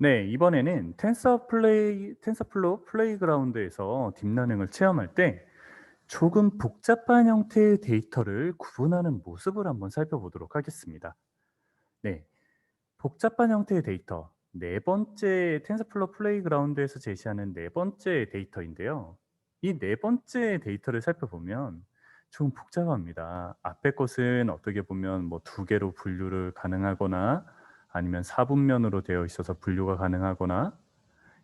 네, 이번에는 텐서플로우 플레이그라운드에서 딥러닝을 체험할 때 조금 복잡한 형태의 데이터를 구분하는 모습을 한번 살펴보도록 하겠습니다. 네, 복잡한 형태의 데이터. 네 번째 텐서플로우 플레이그라운드에서 제시하는 네 번째 데이터인데요. 이 네 번째 데이터를 살펴보면 좀 복잡합니다. 앞에 것은 어떻게 보면 뭐 두 개로 분류를 가능하거나 아니면 사분면으로 되어 있어서 분류가 가능하거나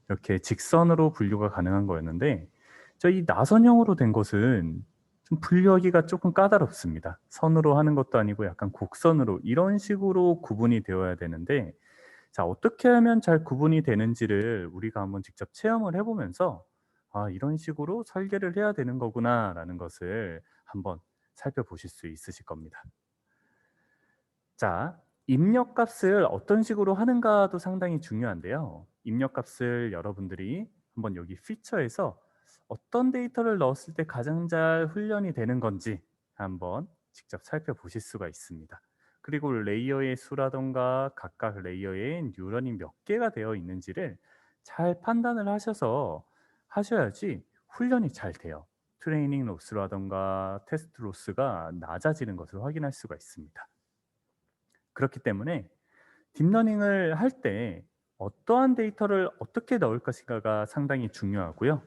이렇게 직선으로 분류가 가능한 거였는데 저 이 나선형으로 된 것은 좀 분류하기가 조금 까다롭습니다. 선으로 하는 것도 아니고 약간 곡선으로 이런 식으로 구분이 되어야 되는데 자 어떻게 하면 잘 구분이 되는지를 우리가 한번 직접 체험을 해 보면서 '아 이런 식으로 설계를 해야 되는 거구나.'라는 것을 한번 살펴보실 수 있으실 겁니다. 자, 입력값을 어떤 식으로 하는가도 상당히 중요한데요. 입력값을 여러분들이 한번 여기 피처에서 어떤 데이터를 넣었을 때 가장 잘 훈련이 되는 건지 한번 직접 살펴보실 수가 있습니다. 그리고 레이어의 수라던가 각각 레이어에 뉴런이 몇 개가 되어 있는지를 잘 판단을 하셔서 하셔야지 훈련이 잘 돼요. 트레이닝 로스라던가 테스트 로스가 낮아지는 것을 확인할 수가 있습니다. 그렇기 때문에 딥러닝을 할 때 어떠한 데이터를 어떻게 넣을 것인가가 상당히 중요하고요.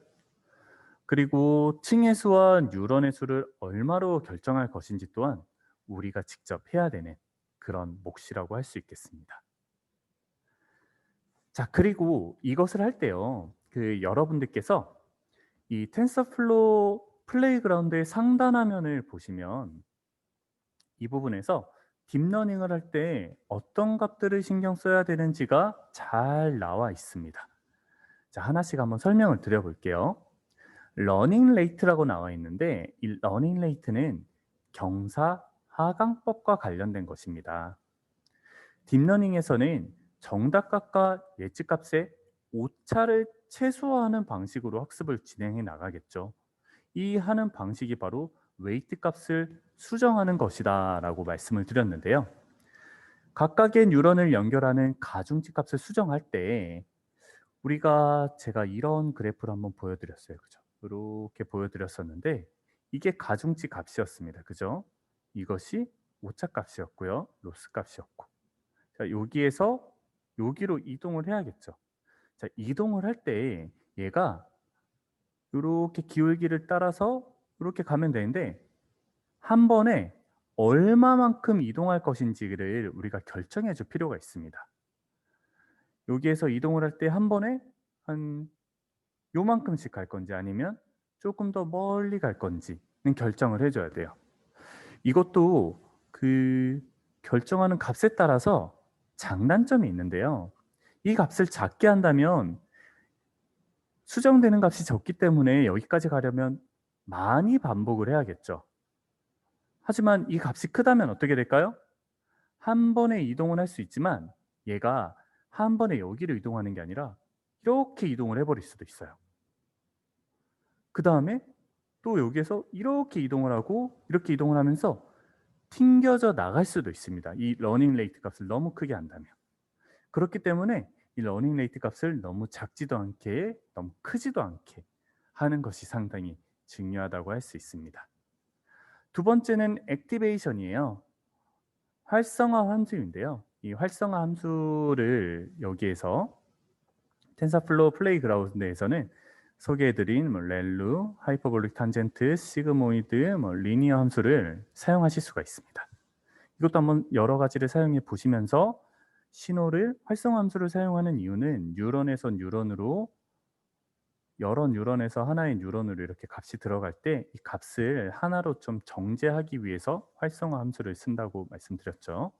그리고 층의 수와 뉴런의 수를 얼마로 결정할 것인지 또한 우리가 직접 해야 되는 그런 몫이라고 할 수 있겠습니다. 자, 그리고 이것을 할 때요. 여러분들께서 이 텐서플로우 플레이그라운드의 상단 화면을 보시면 이 부분에서 딥러닝을 할 때 어떤 값들을 신경 써야 되는지가 잘 나와 있습니다. 자, 하나씩 한번 설명을 드려 볼게요. 러닝 레이트라고 나와 있는데 이 러닝 레이트는 경사 하강법과 관련된 것입니다. 딥러닝에서는 정답값과 예측값의 오차를 최소화하는 방식으로 학습을 진행해 나가겠죠. 이 하는 방식이 바로 웨이트 값을 수정하는 것이다라고 말씀을 드렸는데요. 각각의 뉴런을 연결하는 가중치 값을 수정할 때 우리가 제가 이런 그래프를 한번 보여드렸어요. 그죠? 이렇게 보여드렸었는데 이게 가중치 값이었습니다. 그죠? 이것이 오차 값이었고요. 로스 값이었고. 자, 여기에서 여기로 이동을 해야겠죠. 자, 이동을 할 때 얘가 이렇게 기울기를 따라서 이렇게 가면 되는데 한 번에 얼마만큼 이동할 것인지를 우리가 결정해 줄 필요가 있습니다. 여기에서 이동을 할 때 한 번에 한 요만큼씩 갈 건지 아니면 조금 더 멀리 갈 건지는 결정을 해 줘야 돼요. 이것도 결정하는 값에 따라서 장단점이 있는데요. 이 값을 작게 한다면 수정되는 값이 적기 때문에 여기까지 가려면 많이 반복을 해야겠죠. 하지만 이 값이 크다면 어떻게 될까요? 한 번에 이동은 할 수 있지만 얘가 한 번에 여기로 이동하는 게 아니라 이렇게 이동을 해 버릴 수도 있어요. 그다음에 또 여기에서 이렇게 이동을 하고 이렇게 이동을 하면서 튕겨져 나갈 수도 있습니다. 이 러닝 레이트 값을 너무 크게 한다면. 그렇기 때문에 이 러닝 레이트 값을 너무 작지도 않게 너무 크지도 않게 하는 것이 상당히 중요하다고 할 수 있습니다. 두 번째는 액티베이션이에요. 활성화 함수인데요. 이 활성화 함수를 여기에서 텐서플로우 플레이그라운드에서는 소개해드린 렐루, 하이퍼볼릭 탄젠트, 시그모이드, 리니어 함수를 사용하실 수가 있습니다. 이것도 한번 여러 가지를 사용해 보시면서 신호를 활성화 함수를 사용하는 이유는 뉴런에서 뉴런으로 여러 뉴런에서 하나의 뉴런으로 이렇게 값이 들어갈 때 이 값을 하나로 좀 정제하기 위해서 활성화 함수를 쓴다고 말씀드렸죠.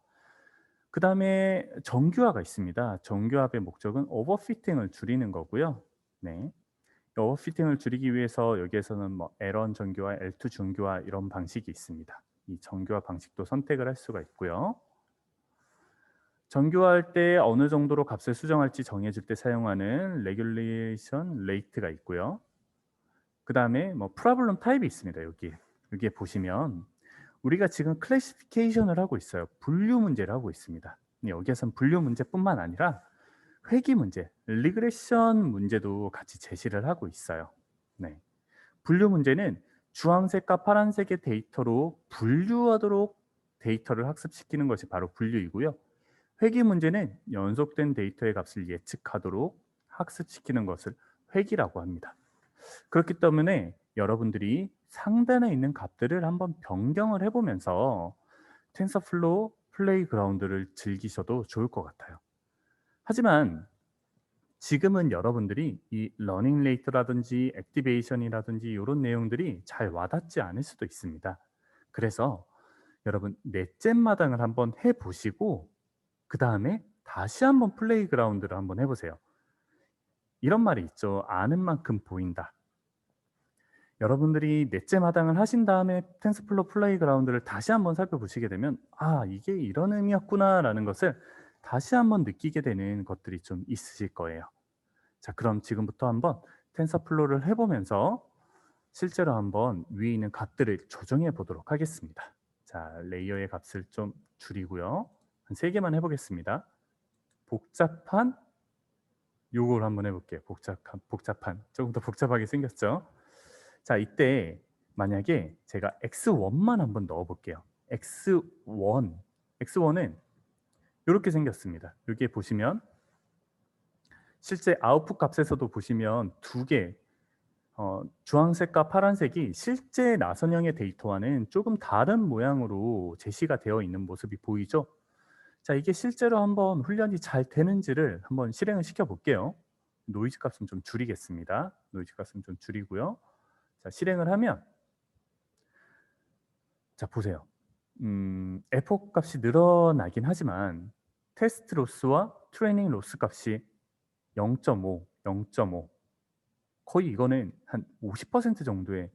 그다음에 정규화가 있습니다. 정규합의 목적은 오버피팅을 줄이는 거고요. 네. 오버피팅을 줄이기 위해서 여기에서는 뭐 L1 정규화, L2 정규화 이런 방식이 있습니다. 이 정규화 방식도 선택을 할 수가 있고요. 정규화할 때 어느 정도로 값을 수정할지 정해 줄 때 사용하는 레귤레이션 레이트가 있고요. 그다음에 뭐 프로블럼 타입이 있습니다, 여기에. 여기에 보시면 우리가 지금 클래시피케이션을 하고 있어요. 분류 문제를 하고 있습니다. 근데 여기에선 분류 문제뿐만 아니라 회귀 문제, 리그레션 문제도 같이 제시를 하고 있어요. 네. 분류 문제는 주황색과 파란색의 데이터로 분류하도록 데이터를 학습시키는 것이 바로 분류이고요. 회귀 문제는 연속된 데이터의 값을 예측하도록 학습시키는 것을 회귀라고 합니다. 그렇기 때문에 여러분들이 상단에 있는 값들을 한번 변경을 해보면서 텐서플로우 플레이그라운드를 즐기셔도 좋을 것 같아요. 하지만 지금은 여러분들이 이 러닝 레이트라든지 액티베이션이라든지 이런 내용들이 잘 와닿지 않을 수도 있습니다. 그래서 여러분 넷째 마당을 한번 해보시고 그 다음에 다시 한번 플레이그라운드를 한번 해보세요. 이런 말이 있죠. 아는 만큼 보인다. 여러분들이 넷째 마당을 하신 다음에 텐서플로우 플레이그라운드를 다시 한번 살펴보시게 되면 아 이게 이런 의미였구나 라는 것을 다시 한번 느끼게 되는 것들이 좀 있으실 거예요. 자 그럼 지금부터 한번 텐서플로우를 해보면서 실제로 한번 위에 있는 값들을 조정해 보도록 하겠습니다. 자 레이어의 값을 좀 줄이고요. 한 3개만 해보겠습니다. 복잡한 요걸 한번 해볼게요. 복잡한 조금 더 복잡하게 생겼죠. 자 이때 만약에 제가 x1만 한번 넣어 볼게요. x1은 이렇게 생겼습니다. 여기에 보시면 실제 아웃풋 값에서도 보시면 두 개 주황색과 파란색이 실제 나선형의 데이터와는 조금 다른 모양으로 제시가 되어 있는 모습이 보이죠. 자 이게 실제로 한번 훈련이 잘 되는지를 한번 실행을 시켜 볼게요. 노이즈 값은 좀 줄이겠습니다. 노이즈 값은 좀 줄이고요. 자 실행을 하면 자 보세요. 에포 값이 늘어나긴 하지만 테스트 로스와 트레이닝 로스 값이 0.5, 0.5 거의 이거는 한 50% 정도의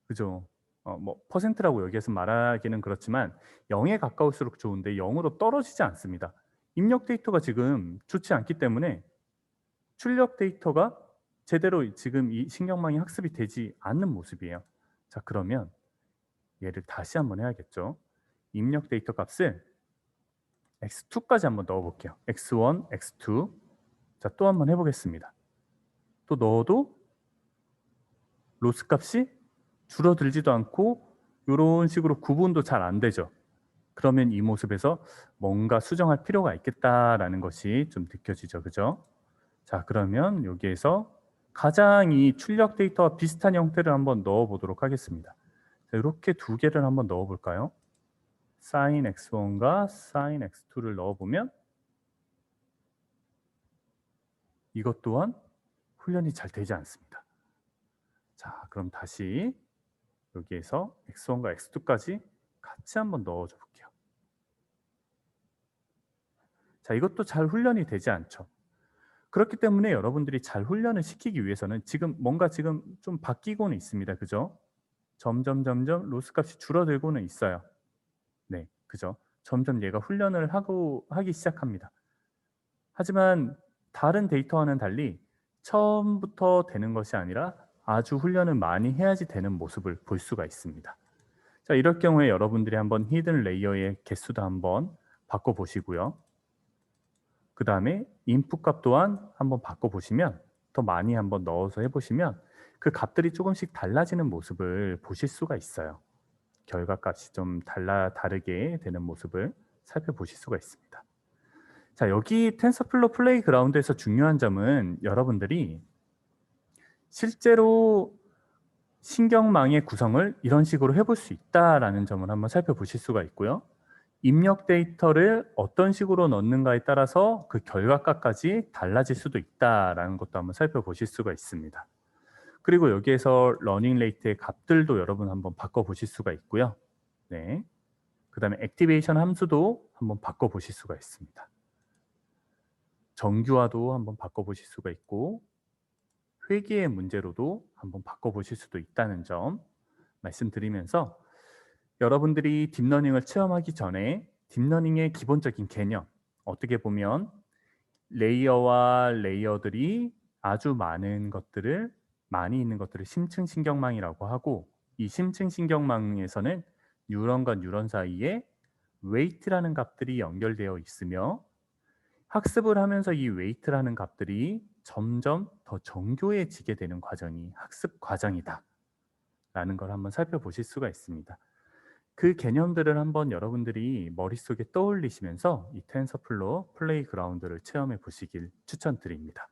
그죠? 뭐 퍼센트라고 여기에서 말하기는 그렇지만 0에 가까울수록 좋은데 0으로 떨어지지 않습니다. 입력 데이터가 지금 좋지 않기 때문에 출력 데이터가 제대로 지금 이 신경망이 학습이 되지 않는 모습이에요. 자 그러면 얘를 다시 한번 해야겠죠. 입력 데이터 값을 x2까지 한번 넣어 볼게요. x1, x2. 자, 또 한번 해보겠습니다. 또 넣어도 로스 값이 줄어들지도 않고 이런 식으로 구분도 잘 안 되죠. 그러면 이 모습에서 뭔가 수정할 필요가 있겠다라는 것이 좀 느껴지죠. 그죠? 자, 그러면 여기에서 가장 이 출력 데이터와 비슷한 형태를 한번 넣어 보도록 하겠습니다. 자, 이렇게 두 개를 한번 넣어 볼까요? sin x1과 sin x2를 넣어보면 이것 또한 훈련이 잘 되지 않습니다. 자, 그럼 다시 여기에서 x1과 x2까지 같이 한번 넣어줘 볼게요. 자, 이것도 잘 훈련이 되지 않죠. 그렇기 때문에 여러분들이 잘 훈련을 시키기 위해서는 지금 뭔가 지금 좀 바뀌고는 있습니다. 그죠? 점점 로스 값이 줄어들고는 있어요. 네, 그죠? 점점 얘가 훈련을 하기 시작합니다. 하지만 다른 데이터와는 달리 처음부터 되는 것이 아니라 아주 훈련을 많이 해야지 되는 모습을 볼 수가 있습니다. 자, 이럴 경우에 여러분들이 한번 히든 레이어의 개수도 한번 바꿔보시고요. 그 다음에 인풋 값 또한 한번 바꿔보시면 더 많이 한번 넣어서 해보시면 그 값들이 조금씩 달라지는 모습을 보실 수가 있어요. 결과값이 좀 다르게 되는 모습을 살펴보실 수가 있습니다. 자, 여기 텐서플로우 플레이그라운드에서 중요한 점은 여러분들이 실제로 신경망의 구성을 이런 식으로 해볼 수 있다라는 점을 한번 살펴보실 수가 있고요. 입력 데이터를 어떤 식으로 넣는가에 따라서 그 결과값까지 달라질 수도 있다라는 것도 한번 살펴보실 수가 있습니다. 그리고 여기에서 러닝 레이트의 값들도 여러분 한번 바꿔보실 수가 있고요. 네. 그 다음에 액티베이션 함수도 한번 바꿔보실 수가 있습니다. 정규화도 한번 바꿔보실 수가 있고 회계의 문제로도 한번 바꿔보실 수도 있다는 점 말씀드리면서 여러분들이 딥러닝을 체험하기 전에 딥러닝의 기본적인 개념 어떻게 보면 레이어와 레이어들이 아주 많이 있는 것들을 심층신경망이라고 하고 이 심층신경망에서는 뉴런과 뉴런 사이에 웨이트라는 값들이 연결되어 있으며 학습을 하면서 이 웨이트라는 값들이 점점 더 정교해지게 되는 과정이 학습 과정이다 라는 걸 한번 살펴보실 수가 있습니다. 그 개념들을 한번 여러분들이 머릿속에 떠올리시면서 이 텐서플로우 플레이그라운드를 체험해 보시길 추천드립니다.